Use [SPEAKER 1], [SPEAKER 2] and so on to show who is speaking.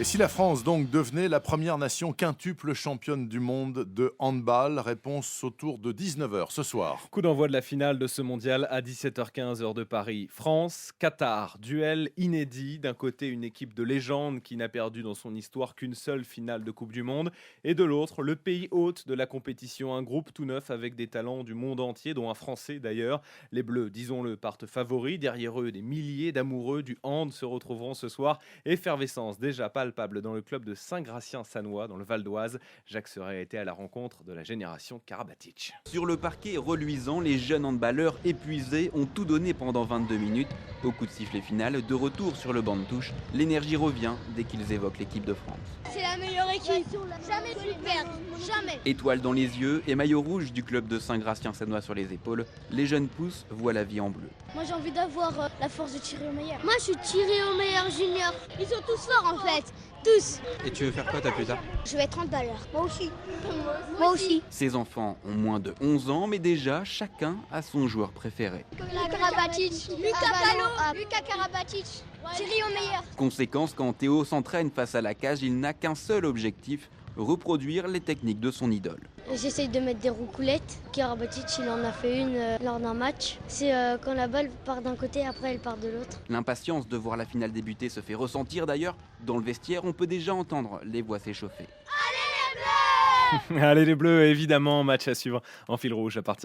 [SPEAKER 1] Et si la France donc devenait la première nation quintuple championne du monde de handball? Réponse autour de 19h ce soir.
[SPEAKER 2] Coup d'envoi de la finale de ce mondial à 17h15 heure de Paris. France-Qatar, duel inédit. D'un côté, une équipe de légende qui n'a perdu dans son histoire qu'une seule finale de Coupe du Monde. Et de l'autre, le pays hôte de la compétition. Un groupe tout neuf avec des talents du monde entier, dont un Français d'ailleurs. Les Bleus, disons-le, partent favoris. Derrière eux, des milliers d'amoureux du hand se retrouveront ce soir. Effervescence déjà palpable dans le club de Saint-Gratien-Sannois, dans le Val d'Oise. Jacques Serret a été à la rencontre de la génération Karabatic.
[SPEAKER 3] Sur le parquet reluisant, les jeunes handballeurs épuisés ont tout donné pendant 22 minutes. Au coup de sifflet final, de retour sur le banc de touche, l'énergie revient dès qu'ils évoquent l'équipe de France.
[SPEAKER 4] C'est la meilleure équipe, jamais pu perdre, jamais.
[SPEAKER 3] Étoile dans les yeux et maillot rouge du club de Saint-Gratien-Sannois sur les épaules, les jeunes pousses voient la vie en bleu.
[SPEAKER 4] Moi j'ai envie d'avoir la force de tirer au meilleur. Moi je suis tiré au meilleur junior. Ils sont tous forts en fait, tous.
[SPEAKER 5] Et tu veux faire quoi toi plus tard?
[SPEAKER 4] Je vais être handballeur. Moi aussi. Moi aussi.
[SPEAKER 3] Ces enfants ont moins de 11 ans, mais déjà chacun a son joueur préféré.
[SPEAKER 4] Karabatic, Lucas Pallo, Lucas Karabatic, tiré au meilleur.
[SPEAKER 3] Conséquence, quand Théo s'entraîne face à la cage, il n'a qu'un seul objectif, reproduire les techniques de son idole.
[SPEAKER 4] J'essaye de mettre des roucoulettes. Karabatic, il en a fait une lors d'un match. C'est quand la balle part d'un côté, après elle part de l'autre.
[SPEAKER 3] L'impatience de voir la finale débuter se fait ressentir d'ailleurs. Dans le vestiaire, on peut déjà entendre les voix s'échauffer.
[SPEAKER 2] Allez les Bleus, évidemment, match à suivre en fil rouge à partir